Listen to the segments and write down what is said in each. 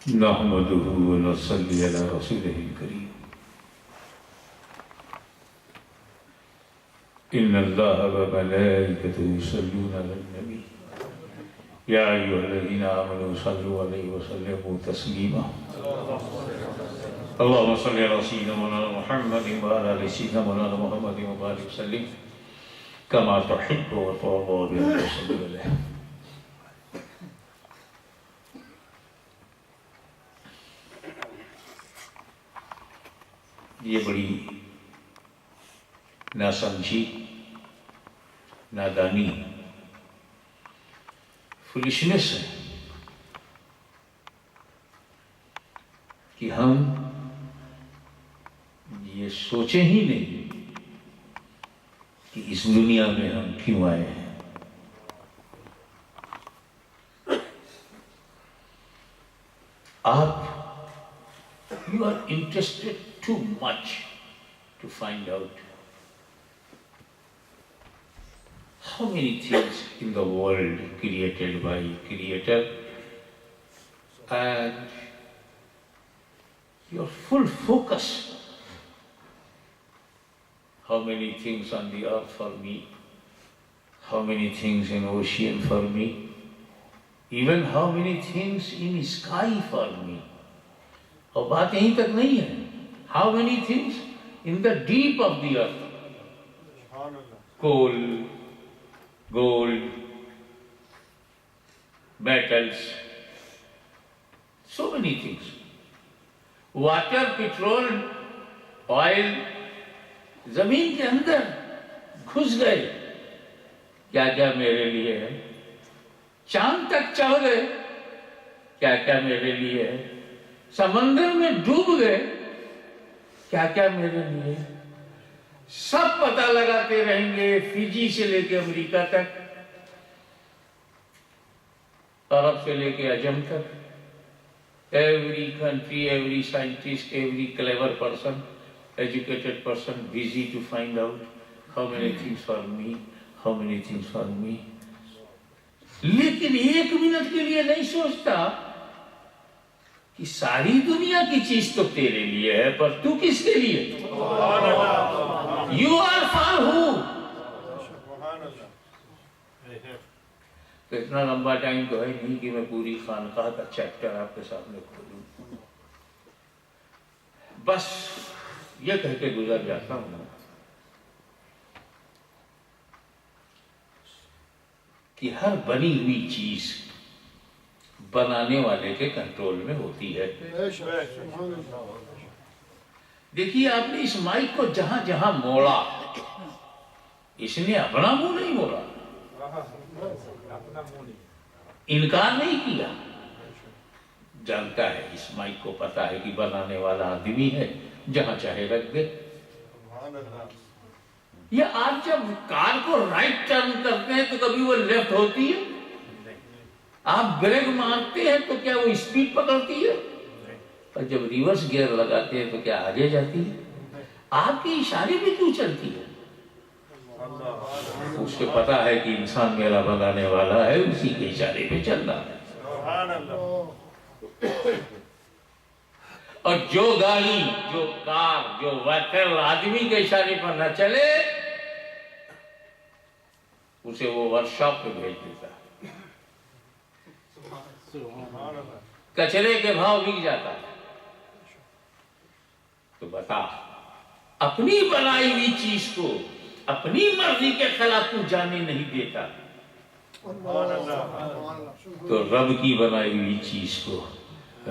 نحمده ونصلي على رسوله الكريم. إن الله وملائكته يصلون على النبي يا أيها الذين آمنوا صلوا عليه وسلموا تسليما. اللهم صل على سيدنا مولانا محمد وعلى آل سيدنا مولانا محمد وبارك وسلم كما تحب وترضى وصل عليه. یہ بڑی ناسمجھی، نادانی، فولشنس ہے کہ ہم یہ سوچیں ہی نہیں کہ اس دنیا میں ہم کیوں آئے ہیں. آپ you are interested too much to find out how many things in the world created by Creator, and your full focus, how many things on the earth for me, how many things in ocean for me, even how many things in sky for me. اور بات یہیں تک نہیں ہے. How many things in the deep of the earth? Coal, gold, metals, so many things. Water, petrol, oil, زمین کے اندر گھس گئے. کیا کیا میرے لیے ہے. چاند تک چڑھ گئے. کیا کیا میرے لیے ہے. سمندر میں ڈوب گئے. کیا کیا میرے لیے. سب پتہ لگاتے رہیں گے، فیجی سے لے کے امریکہ تک، عرب سے لے کے عجم تک. Every country, every scientist, every clever person, educated person busy to find out how many things for me, how many things for me. لیکن ایک منٹ کے لیے نہیں سوچتا کہ ساری دنیا کی چیز تو تیرے لیے ہے، پر تو کس کے لیے. You are for who? تو اتنا لمبا ٹائم تو ہے نہیں کہ میں پوری خانقاہ کا چیپٹر آپ کے سامنے کھولوں. بس یہ کہہ کے گزر جاتا ہوں کہ ہر بنی ہوئی چیز بنانے والے کے کنٹرول میں ہوتی ہے. دیکھیے آپ نے اس مائک کو جہاں جہاں موڑا، اس نے اپنا منہ نہیں موڑا، انکار نہیں کیا. جانتا ہے اس مائک کو پتا ہے کہ بنانے والا آدمی ہے، جہاں چاہے رکھ دے. یا آپ جب کار کو رائٹ ٹرن کرتے ہیں تو کبھی وہ لیفٹ ہوتی ہے. آپ بریک مارتے ہیں تو کیا وہ اسپیڈ پکڑتی ہے. اور جب ریورس گیئر لگاتے ہیں تو کیا آگے جاتی ہے. آپ کی اشارے پہ کیوں چلتی ہے. اس کو پتا ہے کہ انسان میرا بنانے والا ہے، اسی کے اشارے پہ چلنا ہے. اور جو گاڑی، جو کار، جو وہیکل آدمی کے اشارے پر نہ چلے اسے وہ ورکشاپ پہ بھیج دیتا ہے. کچرے کے بھاؤ بک جاتا ہے. تو بتا، اپنی بنائی ہوئی چیز کو اپنی مرضی کے خلاف تو جانے نہیں دیتا، تو رب کی بنائی ہوئی چیز کو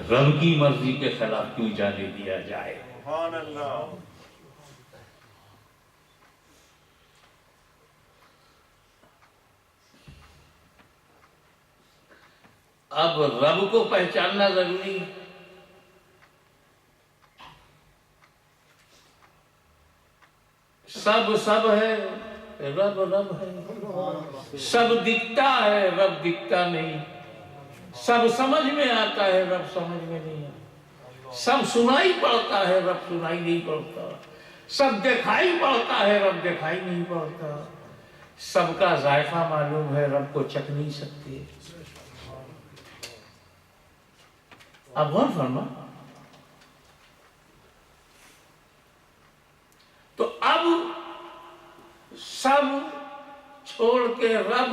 رب کی مرضی کے خلاف کیوں جانے دیا جائے. اب رب کو پہچاننا ضروری ہے. سب ہے، رب ہے. سب دکھتا ہے، رب دکھتا نہیں. سب سمجھ میں آتا ہے، رب سمجھ میں نہیں آتا. سب سنائی پڑتا ہے، رب سنائی نہیں پڑتا. سب دکھائی پڑتا ہے، رب دکھائی نہیں پڑتا. سب کا ذائقہ معلوم ہے، رب کو چکھ نہیں سکتے. آپ غور فرما. تو اب سب چھوڑ کے رب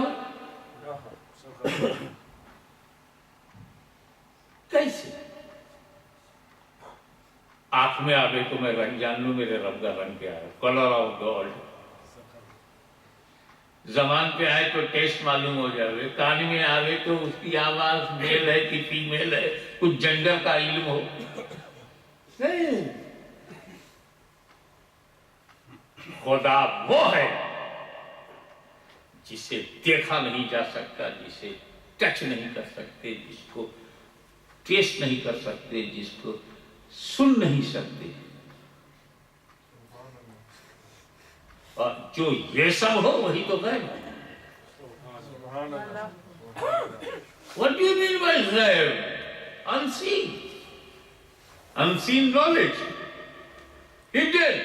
کیسے؟ آنکھ میں آوے تو میں رنگ جان لوں میرے رب کا رنگ کیا ہے، کلر آف گاڈ. زبان پہ آئے تو ٹیسٹ معلوم ہو جائے، کان میں آوے تو اس کی آواز میل ہے کہ فیمیل ہے، کچھ جنڈر کا علم ہو. نہیں، خدا وہ ہے جسے دیکھا نہیں جا سکتا، جسے ٹچ نہیں کر سکتے، جس کو ٹیسٹ نہیں کر سکتے، جس کو سن نہیں سکتے. اور جو یہ سب ہو وہی تو غیب ہے. What do you mean by غیب؟ Unseen. Unseen knowledge. Hidden.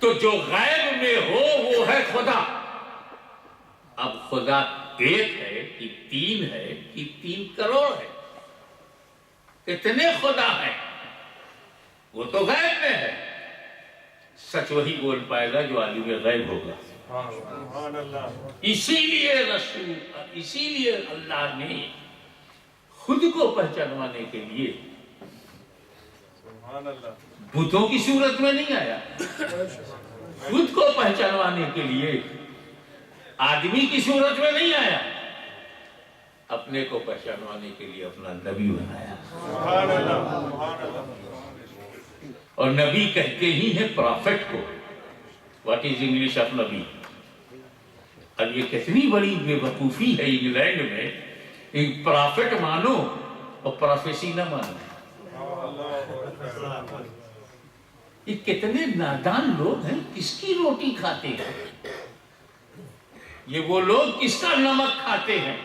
تو جو غیب میں ہو وہ ہے خدا. اب خدا ایک ہے کہ تین ہے کہ 3 کروڑ ہے؟ کتنے خدا ہیں؟ وہ تو غیب میں ہے. سچ وہی بول پائے گا جو عالم غیب ہوگا. اسی لیے رسول، اسی لیے اللہ نے خود کو پہچانوانے کے لیے بتوں کی صورت میں نہیں آیا، خود کو پہچانوانے کے لیے آدمی کی صورت میں نہیں آیا، اپنے کو پہچانوانے کے لیے اپنا نبی بنایا. اور نبی کہتے ہی ہیں پرافٹ کو. واٹ از انگلش آف نبی؟ اب یہ کتنی بڑی بے وقوفی ہے انگلینڈ میں، ایک پرافٹ مانو اور پروفیسی نہ مانو. یہ کتنے نادان لوگ ہیں، کس کی روٹی کھاتے ہیں؟ یہ وہ لوگ کس کا نمک کھاتے ہیں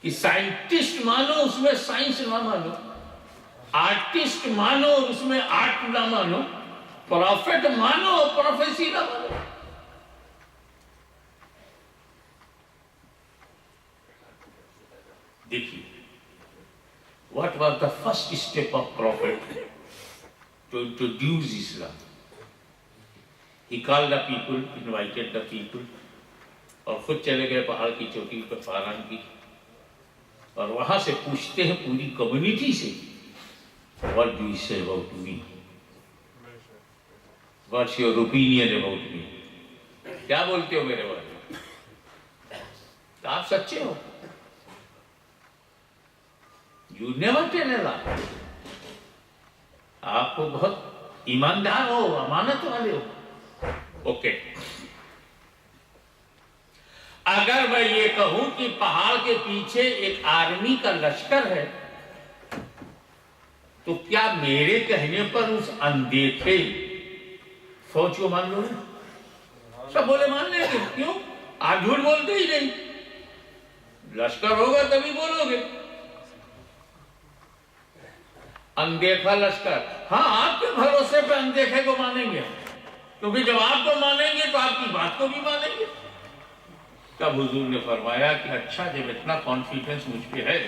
کہ سائنٹسٹ مانو اس میں سائنس نہ مانو، آرٹسٹ مانو اس میں آرٹ نہ مانو، پرافٹ مانو پروفیسی نہ مانو. دیکھیے what was the first step of prophet to introduce Islam? He called the people, invited the people, اور خود چلے گئے پہاڑ کی چوٹی پر فاران کی، اور وہاں سے پوچھتے ہیں پوری کمیونٹی سے، what do you say about me? What's your opinion about me? کیا بولتے ہو میرے بارے میں؟ آپ سچے ہو؟ You never tell a lie. آپ کو بہت ایماندار ہو، امانت والے ہو. اوکے، اگر میں یہ کہوں کہ پہاڑ کے پیچھے ایک آرمی کا لشکر ہے، تو کیا میرے کہنے پر اس اندیکھے فوج کو مان لو گے؟ سب بولے مان لیں گے. کیوں؟ آپ جھوٹ بولتے ہی نہیں. لشکر ہوگا تبھی بولو گے. اندیکھا لشکر، ہاں آپ کے بھروسے پہ اندیکھے کو مانیں گے، کیونکہ جب آپ کو مانیں گے تو آپ کی بات کو بھی مانیں گے. تب حضور نے فرمایا کہ اچھا، جب اتنا کانفیڈنس مجھ پہ ہے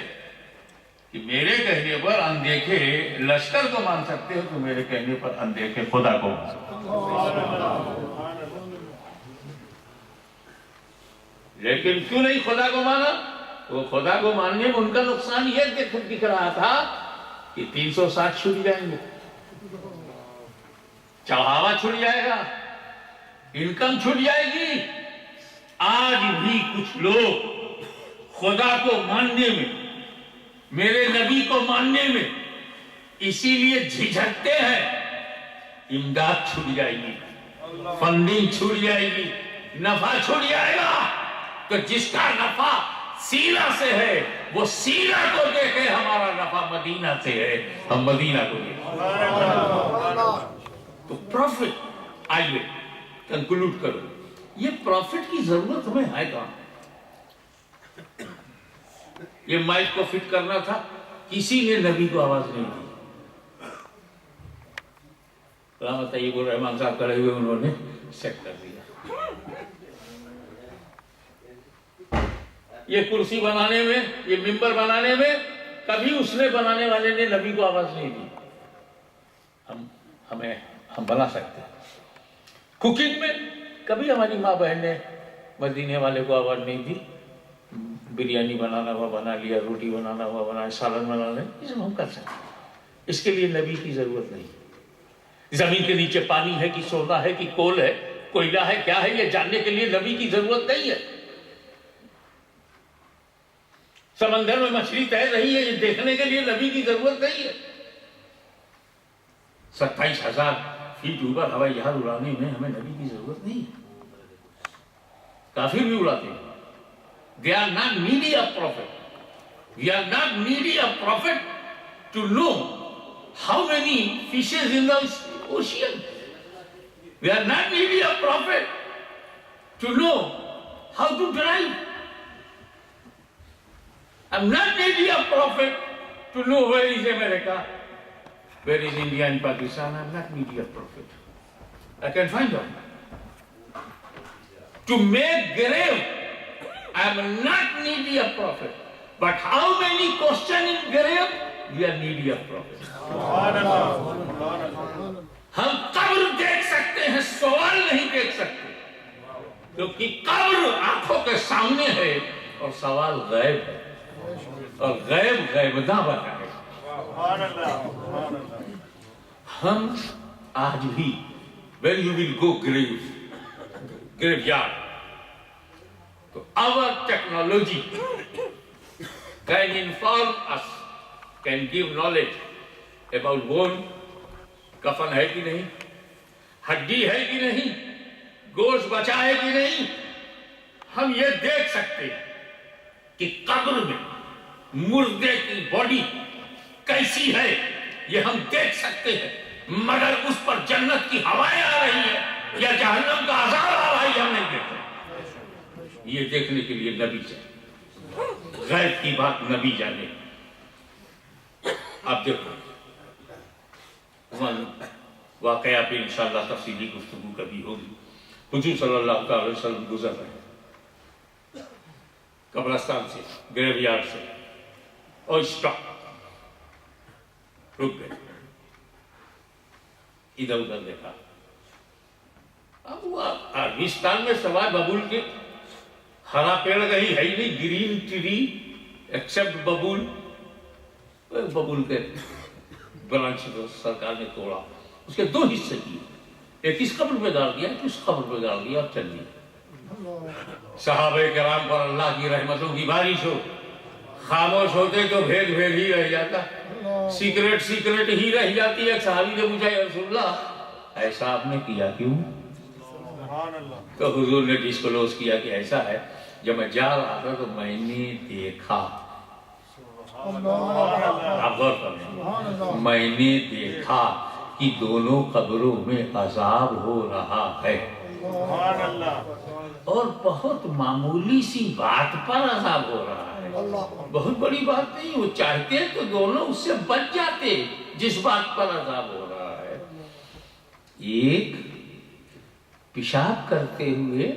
کہ میرے کہنے پر اندیکھے لشکر کو مان سکتے ہو، تو میرے کہنے پر اندیکھے خدا کو مان سکتے ہو. لیکن کیوں نہیں خدا کو مانا؟ وہ خدا کو ماننے میں ان کا نقصان یہ دکھ رہا تھا کہ 360 چھوٹ جائیں گے، چڑھاوا چھوٹ جائے گا، انکم چھوٹ جائے گی. آج بھی کچھ لوگ خدا کو ماننے میں، میرے نبی کو ماننے میں اسی لیے جھجھکتے ہیں. امداد چھوٹ جائے گی، فنڈنگ چھوٹ جائے گی، نفع چھوٹ جائے گا. تو جس کا نفع سینہ سے ہے وہ سینہ کو دیکھے. ہمارا نفع مدینہ سے ہے، ہم مدینہ کو دیکھیں. تو پروفٹ، آئیے کنکلوڈ کرو. یہ پروفٹ کی ضرورت ہمیں ہے کہاں؟ یہ مائک کو فٹ کرنا تھا، کسی نے نبی کو آواز نہیں دی. علامہ طیب الرحمان صاحب کھڑے ہوئے، انہوں نے سیٹ کر دیا. یہ کرسی بنانے میں، یہ ممبر بنانے میں کبھی اس نے بنانے والے نے نبی کو آواز نہیں دی. ہم بنا سکتے ہیں. کوکنگ میں کبھی ہماری ماں بہن نے مدینے والے کو آواز نہیں دی. بریانی بنانا ہوا بنا لیا، روٹی بنانا ہوا بنا لیا، سالن بنا لیا، یہ سب ہم کر سکتے ہیں. اس کے لیے نبی کی ضرورت نہیں. زمین کے نیچے پانی ہے کہ سونا ہے کہ کول ہے، کوئلہ ہے، کیا ہے، یہ جاننے کے لیے نبی کی ضرورت نہیں ہے. سمندر میں مچھلی تیر رہی ہے، یہ دیکھنے کے لیے نبی کی ضرورت نہیں ہے. 27,000 فیٹ اوپر ہوائی جہاز اڑانے میں ہمیں نبی کی ضرورت نہیں ہے. کافر بھی اڑاتے ہیں. They are not needy of prophet. We are not needy of prophet to know how many fishes in the ocean. We are not needy of prophet to know how to drive. I'm not needy of prophet to know where is America, where is India and Pakistan. I'm not needy of prophet. I can find out. To make grave, I'm not needy of prophet. But how many question in grave? We are needy of prophet. ہم قبر دیکھ سکتے ہیں، سوال نہیں دیکھ سکتے، کیونکہ قبر آنکھوں کے سامنے ہے اور سوال غیب ہے، اور غیب غیبداں بنا ہے. ہم آج بھی when you will go graveyard, so our technology can inform us, can give knowledge about bone, کفن ہے کہ نہیں، ہڈی ہے کہ نہیں، گوشت بچا ہے کہ نہیں. ہم یہ دیکھ سکتے ہیں کہ قبر میں مردے کی باڈی کیسی ہے، یہ ہم دیکھ سکتے ہیں. مگر اس پر جنت کی ہوائیں آ رہی ہیں یا جہنم کا عذاب آ رہا ہے، ہم نہیں دیکھتے. یہ دیکھنے کے لیے نبی چاہیے. غیب کی بات نبی جانے. آپ دیکھو واقعہ پہ انشاءاللہ تفصیلی گفتگو کبھی ہوگی. حضور صلی اللہ علیہ وسلم گزر رہے قبرستان سے، گریو یارڈ سے، اور اسٹاپ، رک گئے، ادھر ادھر دیکھا. اب وہ عربستان میں سوائے ببول کے ہرا پیڑ کہیں ہے ہی نہیں، گرین ٹری ایکسپٹ ببول. ببول کے برانچ سرکار نے توڑا، اس کے 2 حصے کیے، ایک اس قبر پہ ڈال دیا، ایک اس قبر پہ ڈال دیا، اور چل دیا. صحابہ کرام پر اللہ کی رحمتوں کی بارش ہو. خاموش ہوتے تو بھید بھید ہی رہ جاتا، سیکرٹ ہی رہ جاتی. ایک صحابی نے پوچھا یا رسول اللہ ایسا آپ نے کیا کیوں؟ تو حضور نے ڈسکلوز کیا کہ ایسا ہے، جب میں جا رہا تھا تو میں نے دیکھا، آپ غور کریں، میں نے دیکھا کہ دونوں قبروں میں عذاب ہو رہا ہے، اور بہت معمولی سی بات پر عذاب ہو رہا ہے. بہت بڑی بات نہیں، وہ چاہتے تو دونوں اس سے بچ جاتے جس بات پر عذاب ہو رہا ہے. ایک پیشاب کرتے ہوئے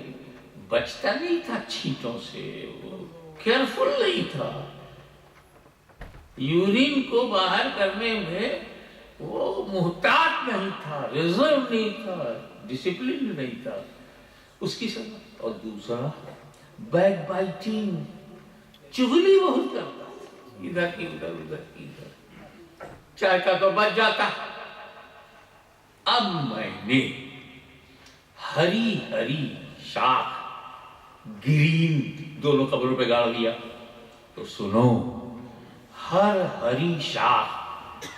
بچتا نہیں تھا چھینٹوں سے، وہ کیئرفل نہیں تھا. یورین کو باہر کرنے میں وہ محتاط نہیں تھا، ریزرو نہیں تھا، ڈسپلن نہیں تھا. اس کی سزا. اور دوسرا بیک بائٹنگ، چغلی بہت کرتا، ادھر کی ادھر، ادھر کی ادھر. چاہتا تو بچ جاتا. اب میں نے ہری ہری شاخ گرین دونوں قبروں پہ گاڑ دیا. تو سنو، ہر ہری شاخ،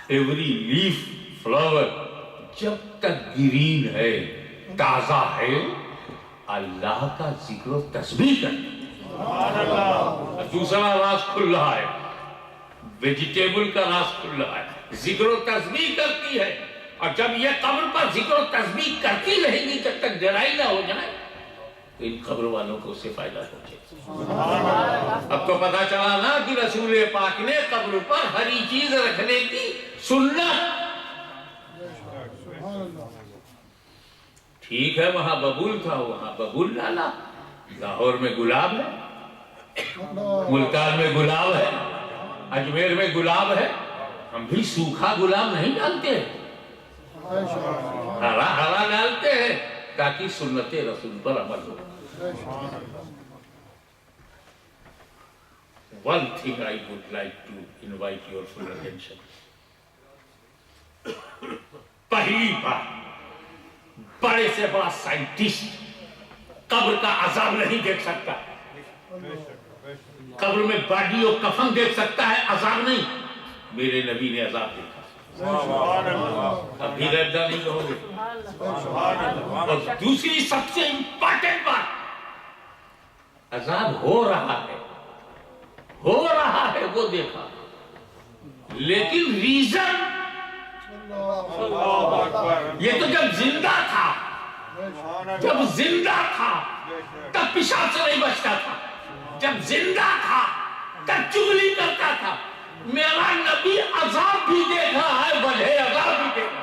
ایوری لیف، فلاور جب تک گرین ہے، تازہ ہے، اللہ کا ذکر و تسبیح کرتی. دوسرا راز کھل رہا ہے، ویجیٹیبل کا راز کھل رہا ہے، ذکر و تسبیح کرتی ہے. اور جب یہ قبر پر ذکر و تسبیح کرتی رہے گی جب تک ڈرائی نہ ہو جائے تو ان قبر والوں کو اس سے فائدہ پہنچے. اب تو پتا چلا نا کہ رسول پاک نے قبر پر ہری چیز رکھنے کی سنت. ٹھیک ہے وہاں ببول تھا، وہاں ببول ڈالا. لاہور میں گلاب ہے، ملتان میں گلاب ہے، اجمیر میں گلاب ہے، ہم بھی سوکھا گلاب نہیں ڈالتے، ہرا ہرا ڈالتے ہیں تاکہ سنت رسول پر عمل ہو۔ One thing I would like to invite your full attention. پہلی بار بڑے سے بڑا سائنٹسٹ قبر کا عذاب نہیں دیکھ سکتا، قبر میں باڈی اور کفن دیکھ سکتا ہے، عذاب نہیں۔ میرے نبی نے عذاب دیکھا، اب بھی غیبدہ نہیں کہو گے۔ اور دوسری سب سے امپارٹنٹ بات، عذاب ہو رہا ہے وہ دیکھا، لیکن ریزن یہ تو جب زندہ تھا تب پیشاب سے نہیں بچتا تھا، جب زندہ تھا تب چغلی کرتا تھا۔ میرا نبی عذاب بھی دیکھا ہے، بڑے عذاب بھی دیکھا۔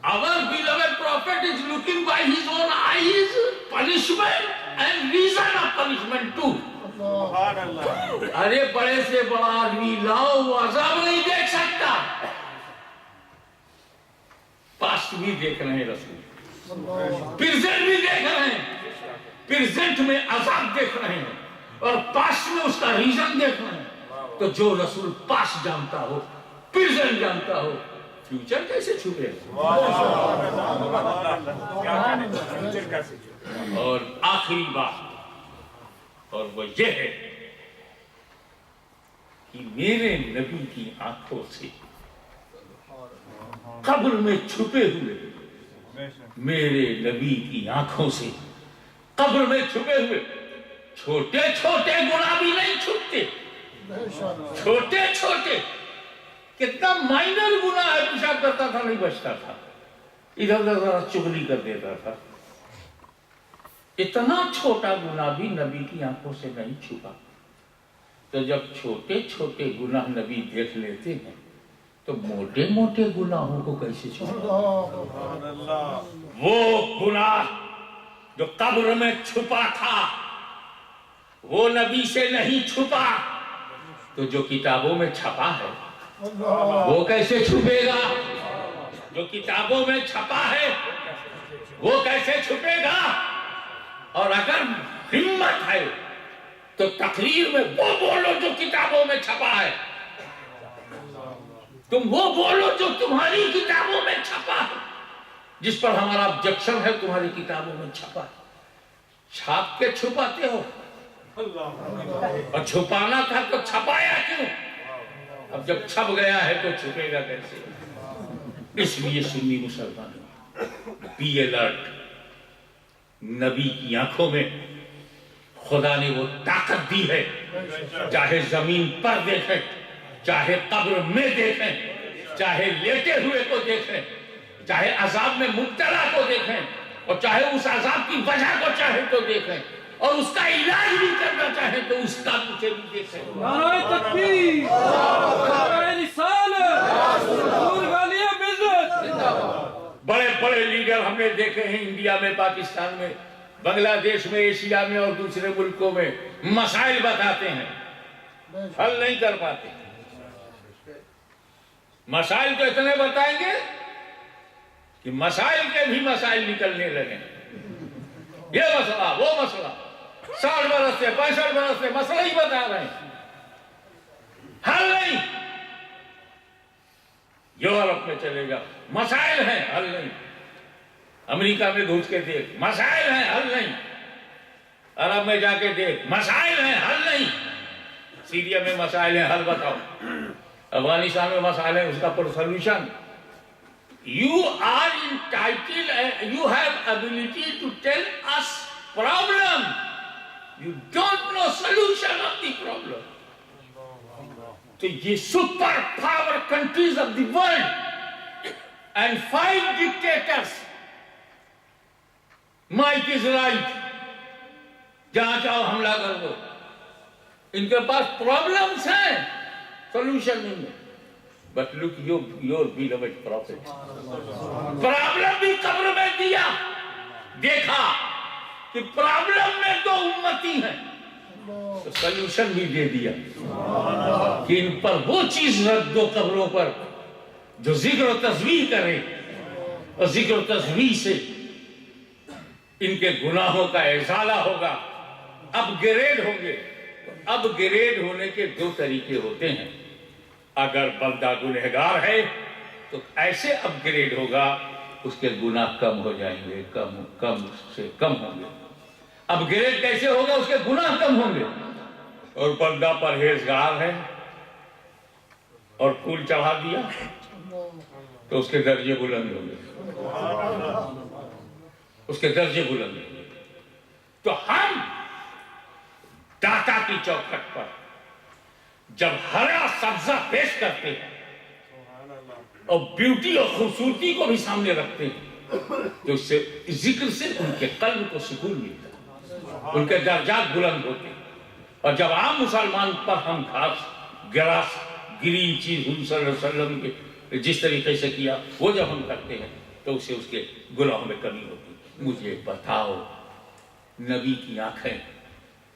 Our beloved prophet is looking by his own eyes punishment and reason of punishment too. ارے بڑے سے بڑا آدمی لاؤ، وہ عذاب نہیں دیکھ سکتا۔ پاسٹ بھی دیکھ رہے ہیں رسول، پریزنٹ بھی دیکھ رہے ہیں، پریزنٹ میں عذاب دیکھ رہے ہیں اور پاسٹ میں اس کا ریزن دیکھ رہے ہیں۔ تو جو رسول پاسٹ جانتا ہو، پریزنٹ جانتا ہو، فیوچر کیسے چھپے؟ اور آخری بات، اور وہ یہ ہے کہ میرے نبی کی آنکھوں سے قبر میں چھپے ہوئے، میرے نبی کی آنکھوں سے قبر میں چھپے ہوئے چھوٹے چھوٹے گناہ بھی نہیں چھپتے، چھوٹے چھوٹے کتنا مائنر گناہ ہے، پیشاب کرتا تھا نہیں بچتا تھا، ادھر ادھر چغلی کر دیتا تھا، اتنا چھوٹا گناہ بھی نبی کی آنکھوں سے نہیں چھپا۔ تو جب چھوٹے چھوٹے گناہ نبی دیکھ لیتے ہیں تو موٹے موٹے گناہوں کو کیسے چھپا؟ وہ گناہ جو قبر میں چھپا تھا وہ نبی سے نہیں چھپا، تو جو کتابوں میں چھپا ہے وہ کیسے چھپے گا؟ جو کتابوں میں چھپا ہے وہ کیسے چھپے گا؟ اور اگر ہمت ہے تو تقریر میں وہ بولو جو کتابوں میں چھپا ہے، تم وہ بولو جو تمہاری کتابوں میں چھپا ہے، جس پر ہمارا آبجیکشن ہے تمہاری کتابوں میں چھپا ہے۔ چھاپ کے چھپاتے ہو، اور چھپانا تھا تو چھپایا کیوں؟ اب جب چھپ گیا ہے تو چھپے گا کیسے؟ اس لیے سنی مسلمان بی الرٹ، نبی کی آنکھوں میں خدا نے وہ طاقت دی ہے، چاہے زمین پر دیکھیں، چاہے قبر میں دیکھیں، چاہے لیٹے ہوئے کو دیکھیں، چاہے عذاب میں مبتلا کو دیکھیں، اور چاہے اس عذاب کی وجہ کو چاہے تو دیکھیں، اور اس کا علاج بھی کرنا چاہیں تو اس کا مجھے بھی دیکھیں۔ نعرہ تکبیر، نعرہ رسالت، نور غالیہ بزنس۔ بڑے بڑے لیڈر ہم نے دیکھے ہیں انڈیا میں، پاکستان میں، بنگلہ دیش میں، ایشیا میں اور دوسرے ملکوں میں، مسائل بتاتے ہیں، حل نہیں کر پاتے۔ مسائل تو اتنے بتائیں گے کہ مسائل کے بھی مسائل نکلنے لگے، یہ مسئلہ وہ مسئلہ، 60 برس سے 65 برس سے مسئلہ ہی بتا رہے ہیں، حل نہیں۔ یورپ میں چلے جا، مسائل ہیں، حل نہیں۔ امریکہ میں گھس کے دیکھ، مسائل ہیں، حل نہیں۔ عرب میں جا کے دیکھ، مسائل ہیں، حل نہیں۔ سیریا میں مسائل ہیں، حل بتاؤ۔ افغانستان میں مسائل ہیں، اس کا پر solution. You are entitled and you have ability to tell us problem. You don't know solution of the problem. So ye super power countries of the world and 5 dictators, might is right, جہاں چاہو حملہ کر دو، ان کے پاس problems ہیں، solution نہیں ہے۔ But look, your beloved prophet, problem بھی قبر میں دیا، دیکھا کہ پرابلم میں 2 امتی ہیں، تو سلوشن بھی دے دیا کہ ان پر وہ چیز رکھ دو قبروں پر جو ذکر و تسبیح کرے، اور ذکر و تسبیح سے ان کے گناہوں کا ازالہ ہوگا، اپ گریڈ ہوں گے۔ اپ گریڈ ہونے کے دو طریقے ہوتے ہیں۔ اگر بندہ گنہگار ہے تو ایسے اپ گریڈ ہوگا اس کے گناہ کم ہو جائیں گے، کم سے کم ہوں گے۔ اپ گریڈ کیسے ہوگا؟ اس کے گناہ کم ہوں گے۔ اور بندہ پرہیزگار ہے اور پھول چڑھا دیا تو اس کے درجے بلند ہوں گے، اس کے درجے بلند ہوں گے۔ تو ہم داتا کی چوکھٹ پر جب ہرا سبزہ پیش کرتے ہیں اور بیوٹی اور خوبصورتی کو بھی سامنے رکھتے ہیں تو اس سے ذکر سے ان کے قلب کو سکون ملتا ہے، ان کے درجات بلند ہوتے ہیں۔ اور جب عام مسلمان پر ہم گراس گرین چیز حضور صلی اللہ علیہ وسلم کے جس طریقے سے کیا وہ جب ہم کرتے ہیں تو اس سے اس کے گناہوں میں کمی ہوتی ہے۔ مجھے بتاؤ، نبی کی آنکھیں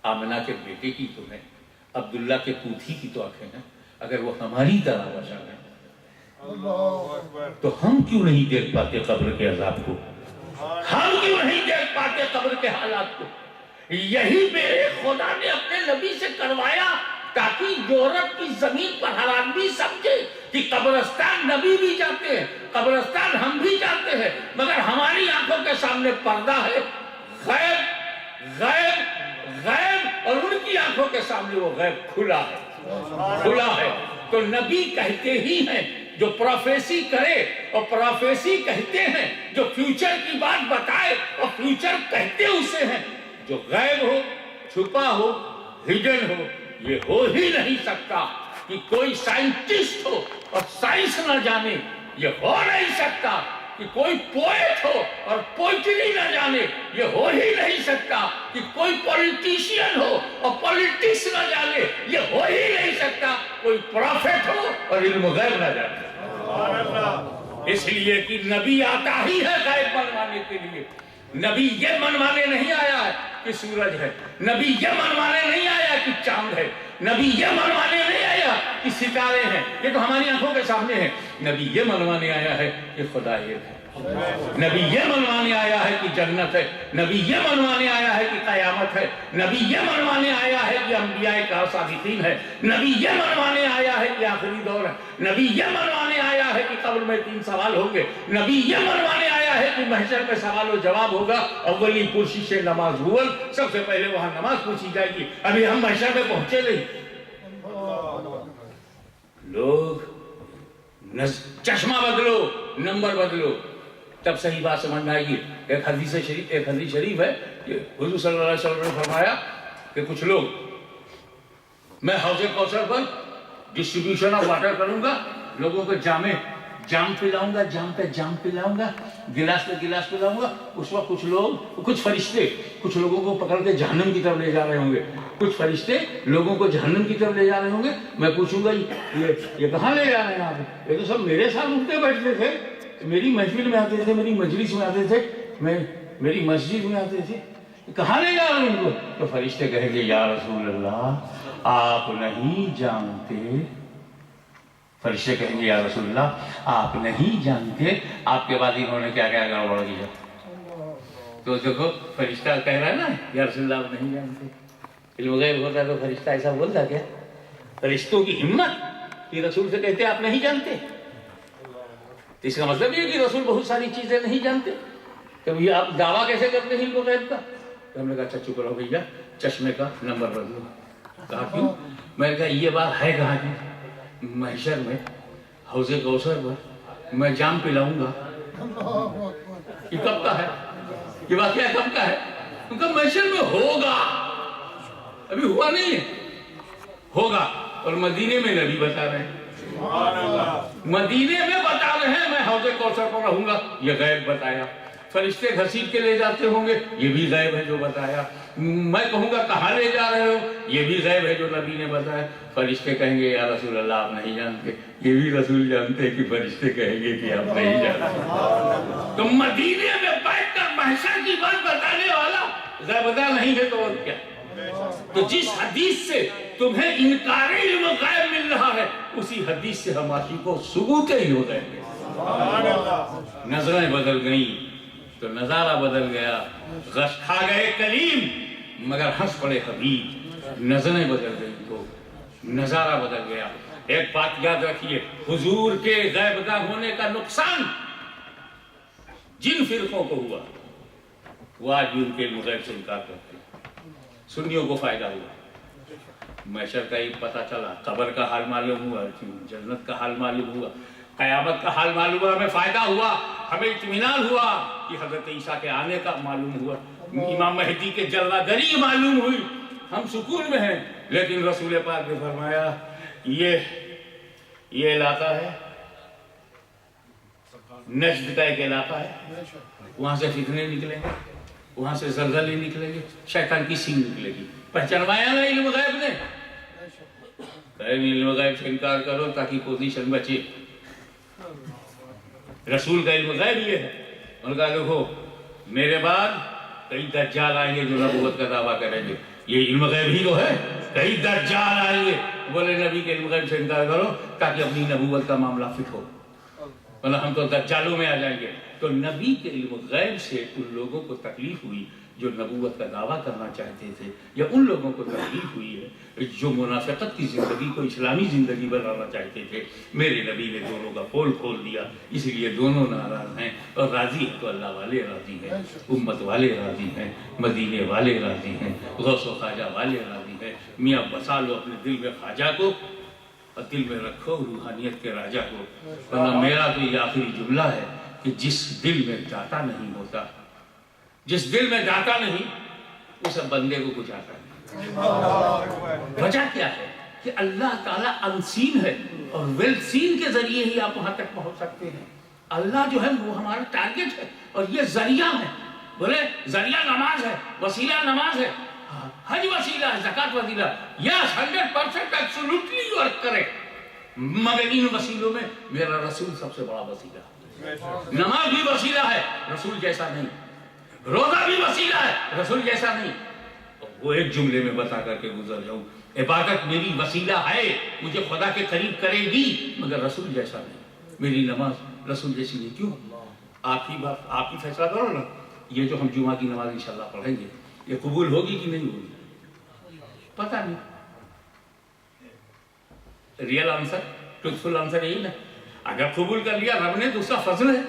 آمنہ کے بیٹے کی تو ہیں، عبداللہ کے پوتھی کی تو آنکھیں ہیں، اگر وہ ہماری طرح بشر ہیں تو ہم کیوں نہیں دیکھ پاتے قبر کے عذاب کو؟ ہم کیوں نہیں دیکھ پاتے قبر کے حالات کو؟ یہی میرے خدا نے اپنے نبی سے کروایا تاکہ یورپ کی زمین پر ہر آدمی سمجھے کہ قبرستان نبی بھی جاتے ہیں، قبرستان ہم بھی جاتے ہیں، مگر ہماری آنکھوں کے سامنے پردہ ہے غیب غیب غیب، اور ان کی آنکھوں کے سامنے وہ غیب کھلا ہے۔ تو نبی کہتے ہی ہیں جو پروفیسی کرے، اور پروفیسی کہتے ہیں جو فیوچر کی بات بتائے، اور فیوچر کہتے اسے ہیں جو غیب ہو، چھپا ہو، ہڈن ہو۔ یہ ہو ہی نہیں سکتا کہ کوئی سائنٹسٹ ہو اور سائنس نہ جانے، یہ ہو نہیں سکتا کہ کوئی پوئٹ ہو اور پوئٹری نہ جانے، یہ ہو ہی نہیں سکتا کہ کوئی پولیٹیشین ہو اور پولیٹکس نہ جانے، یہ ہو ہی نہیں سکتا کوئی پروفیٹ ہو اور علم غیب نہ جانے۔ اس لیے کہ نبی آتا ہی ہے غیب منوانے کے لیے۔ نبی یہ منوانے نہیں آیا ہے کہ سورج ہے، نبی یہ منوانے نہیں آیا کہ چاند ہے، نبی یہ منوانے نہیں آیا کہ ستارے ہیں، یہ تو ہماری آنکھوں کے سامنے ہیں۔ نبی یہ منوانے آیا ہے کہ خدا ایک ہے، نبی یہ منوانے آیا ہے کہ جنت ہے، نبی یہ منوانے آیا ہے کہ قیامت ہے، نبی یہ منوانے آیا ہے کہ انبیاء کا صادقین ہے، نبی یہ منوانے آیا ہے کہ آخری دور ہے، نبی یہ منوانے آیا ہے کہ قبر میں 3 سوال ہوں گے، نبی یہ منوانے آیا ہے کہ محشر میں سوال و جواب ہوگا، اولی پرسی سے نماز اول، سب سے پہلے وہاں نماز پوچھی جائے گی۔ ابھی ہم محشر میں پہنچے نہیں۔ لوگ چشمہ بدلو، نمبر بدلو، تب صحیح بات سمجھ میں آئے گی۔ ایک حدیث شریف ہے کہ حضور صلی اللہ علیہ وسلم نے فرمایا کہ کچھ لوگ، میں حوض کوثر پر ڈسٹریبیوشن آف واٹر کروں گا، لوگوں کو جام پلاؤں گا، جام پہ جام پلاؤں گا، گلاس پہ گلاس پلاؤں گا۔ اس وقت کچھ لوگ، کچھ فرشتے کچھ لوگوں کو پکڑ کے جہنم کی طرف لے جا رہے ہوں گے، کچھ فرشتے لوگوں کو جہنم کی طرف لے جا رہے ہوں گے۔ میں پوچھوں گا یہ کہاں لے جا رہے ہیں آپ؟ یہ تو سب میرے ساتھ اٹھتے بیٹھتے تھے، میری محفل میں آتے تھے، میری مجلس میں آتے تھے، میری مسجد میں آتے تھے، کہاں لے جا رہے ہیں ان کو؟ تو فرشتے کہیں گے یا رسول اللہ آپ نہیں جانتے، فرشتے کہیں گے یا رسول اللہ آپ نہیں جانتے آپ کے بعد انہوں نے کیا کیا گڑبڑ کیا۔ تو دیکھو فرشتہ کہہ رہا ہے نا یا رسول اللہ آپ نہیں جانتے۔ علم غیب ہوتا تو فرشتہ ایسا بولتا کیا؟ فرشتوں کی ہمت کہ رسول سے کہتے آپ نہیں جانتے، تو اس کا مطلب یہ کہ رسول بہت ساری چیزیں نہیں جانتے۔ تو یہ آپ دعویٰ کیسے کرتے ہیں علم غیب کا؟ تو ہم نے کہا اچھا چپ رہو بھیا، چشمے کا نمبر بدلو۔ کہا کیوں؟ میں نے کہا یہ بات ہے کہاں کی؟ محشر میں حوض کوثر پر میں جام پلاؤں گا، یہ کب کا ہے؟ یہ واقعہ کب کا ہے؟ ان کا محشر میں ہوگا، ابھی ہوا نہیں ہے، ہوگا۔ اور مدینے میں نبی بتا رہے ہیں، مدینے میں بتا رہے ہیں میں حوض کوثر پر رہوں گا، یہ غیب بتایا۔ فرشتے گھسیٹ کے لے جاتے ہوں گے، یہ بھی غیب ہے جو بتایا۔ میں کہوں گا کہاں لے جا رہے ہو، یہ بھی غیب ہے جو نبی نے بتایا۔ فرشتے کہیں گے یا رسول اللہ آپ نہیں جانتے، یہ بھی رسول جانتے کہ فرشتے کہیں گے کہ آپ نہیں جانتے۔ تو مدینے میں بیٹھ کر محشر کی بات بتانے والا غیب بتا نہیں ہے تو اور کیا؟ تو جس حدیث سے تمہیں انکار علم غیب مل رہا ہے اسی حدیث سے ہم عاشقوں ثبوت ہی ہو جائیں گے. نظریں بدل گئیں تو نظارہ بدل گیا. غش کھا گئے کلیم مگر ہنس پڑے حبیب. نظریں بدل گئیں تو نظارہ بدل گیا. ایک بات یاد رکھیے, حضور کے غیب داں ہونے کا نقصان جن فرقوں کو ہوا وہ آج بھی ان کے علم غیب سے انکار کرتے ہیں. سنیوں کو فائدہ ہوا, محشر کا ہی پتہ چلا, قبر کا حال معلوم ہوا, جنت کا حال معلوم ہوا, قیامت کا حال معلوم ہوا, ہمیں فائدہ ہوا, ہمیں اطمینان ہوا کہ حضرت عیسیٰ کے آنے کا معلوم ہوا, امام مہدی کے جلوہ گری معلوم ہوئی, ہم سکون میں ہیں. لیکن رسول پاک نے فرمایا یہ علاقہ ہے نجد کا ایک علاقہ ہے, وہاں سے فتنے نکلیں گے, وہاں سے زلزلے نکلیں گے, شیطان کی سینگ نکلے گی. پہچانوایا نا علم غیب نے, علم غیب سے انکار کرو تاکہ پوزیشن بچے. رسول کا علم غیب یہ ہے. ان کا دیکھو میرے بعد کئی دجال آئیں گے جو نبوت کا دعویٰ کریں گے, یہ علم غیب ہی تو ہے. کئی دجال آئیں گے, بولے نبی کے علم غیب سے انکار کرو تاکہ اپنی نبوت کا معاملہ فٹ ہو, ورنہ ہم تو دجالوں میں آ جائیں گے. تو نبی کے علم غیب سے ان لوگوں کو تکلیف ہوئی جو نبوت کا دعویٰ کرنا چاہتے تھے, یا ان لوگوں کو تکلیف ہوئی ہے جو منافقت کی زندگی کو اسلامی زندگی بنانا چاہتے تھے. میرے نبی نے دونوں کا پول کھول دیا, اس لیے دونوں ناراض ہیں. اور راضی ہے تو اللہ والے راضی ہیں, امت والے راضی ہیں, مدینے والے راضی ہیں, غوث و خواجہ والے راضی ہیں. میاں بسا لو اپنے دل میں خواجہ کو اور دل میں رکھو روحانیت کے راجہ کو. ورنہ میرا تو یہ آخری جملہ ہے کہ جس دل میں داتا نہیں ہوتا, جس دل میں داتا نہیں اس بندے کو کچھ آتا نہیں. وجہ کیا ہے کہ اللہ تعالیٰ انسین ہے اور ویل سین کے ذریعے ہی آپ وہاں تک پہنچ سکتے ہیں. اللہ جو ہے وہ ہمارا ٹارگٹ ہے اور یہ ذریعہ ہے. بولے ذریعہ نماز ہے, وسیلہ نماز ہے, حج وسیلہ ہے, زکات وسیلہ, یس 100% ایبسولوٹلی ورک کرے, مگر ان وسیلوں میں میرا رسول سب سے بڑا وسیلہ ہے. نماز بھی وسیلہ ہے, رسول جیسا نہیں. روزہ بھی وسیلہ ہے, رسول جیسا نہیں. وہ ایک جملے میں بتا کر کے گزر جاؤں, عبادت میری وسیلہ ہے, مجھے خدا کے قریب کرے گی, مگر رسول جیسا نہیں. میری نماز رسول جیسی نہیں. کیوں؟ آپ ہی فیصلہ کرو نا. یہ جو ہم جمعہ کی نماز انشاءاللہ پڑھیں گے یہ قبول ہوگی کہ نہیں ہوگی پتہ نہیں. ریئل آنسر, ٹروتھفل آنسر یہی نا. اگر قبول کر لیا رب نے تو اس کا فضل ہے,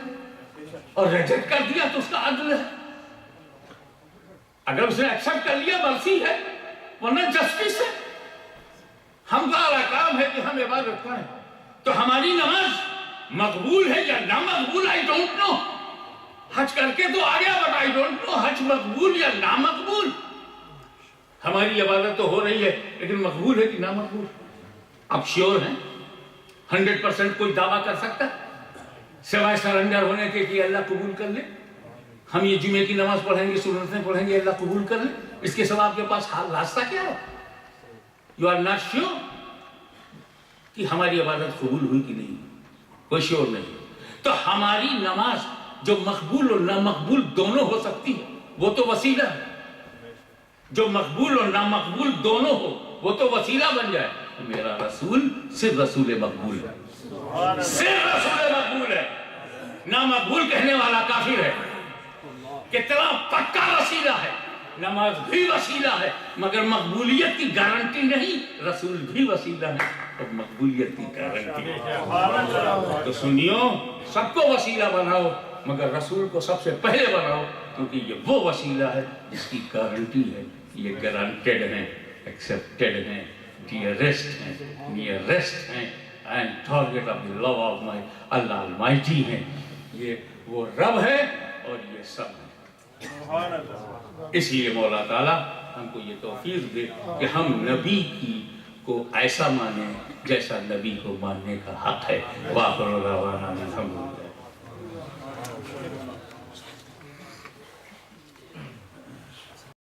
اور ریجیکٹ کر دیا تو اس کا عدل ہے. اگر اس نے ایکسپٹ کر لیا مرسی ہے, ورنہ جسٹس ہے. ہم کا کام ہے کہ ہم عبادت کریں. تو ہماری نماز مقبول ہے یا نامقبول آئی ڈونٹ نو. حج کر کے تو آ گیا بٹ آئی ڈونٹ نو حج مقبول یا نامقبول. ہماری عبادت تو ہو رہی ہے لیکن مقبول ہے کہ نامقبول. اب شیور ہیں 100% کوئی دعویٰ کر سکتا سوائے سرنڈر ہونے کے کہ اللہ قبول کر لے. ہم یہ جمعے کی نماز پڑھیں گے, سنتیں پڑھیں گے, اللہ قبول کر لے, اس کے سوا آپ کے پاس راستہ کیا ہے؟ یو آر ناٹ شیور کہ ہماری عبادت قبول ہوئی کہ نہیں, کوئی شیور نہیں. تو ہماری نماز جو مقبول اور نامقبول دونوں ہو سکتی ہے وہ تو وسیلہ ہے. جو مقبول اور نامقبول دونوں ہو وہ تو وسیلہ بن جائے. میرا رسول صرف رسول مقبول ہے, صرف رسول مقبول ہے. نامقبول کہنے والا کافر ہے. کتنا پکا وسیلہ ہے. نماز بھی وسیلہ ہے مگر مقبولیت کی گارنٹی نہیں. رسول بھی وسیلہ ہے اور مقبولیت کی گارنٹی ہے. تو سنیو, سب کو وسیلہ بناؤ مگر رسول کو سب سے پہلے بناؤ, کیونکہ یہ وہ وسیلہ ہے جس کی گارنٹی ہے. یہ گارنٹیڈ ہیں, ایکسپٹیڈ ہیں, dearest ہیں, nearest ہیں, and target of the love of my Allah Almighty ہیں. یہ وہ رب ہے اور یہ سب ہے. اس لیے مولا تعالیٰ ہم کو یہ توفیق دے کہ ہم نبی کی کو ایسا مانیں جیسا نبی کو ماننے کا حق ہے. وآخر دعوانا الحمدللہ.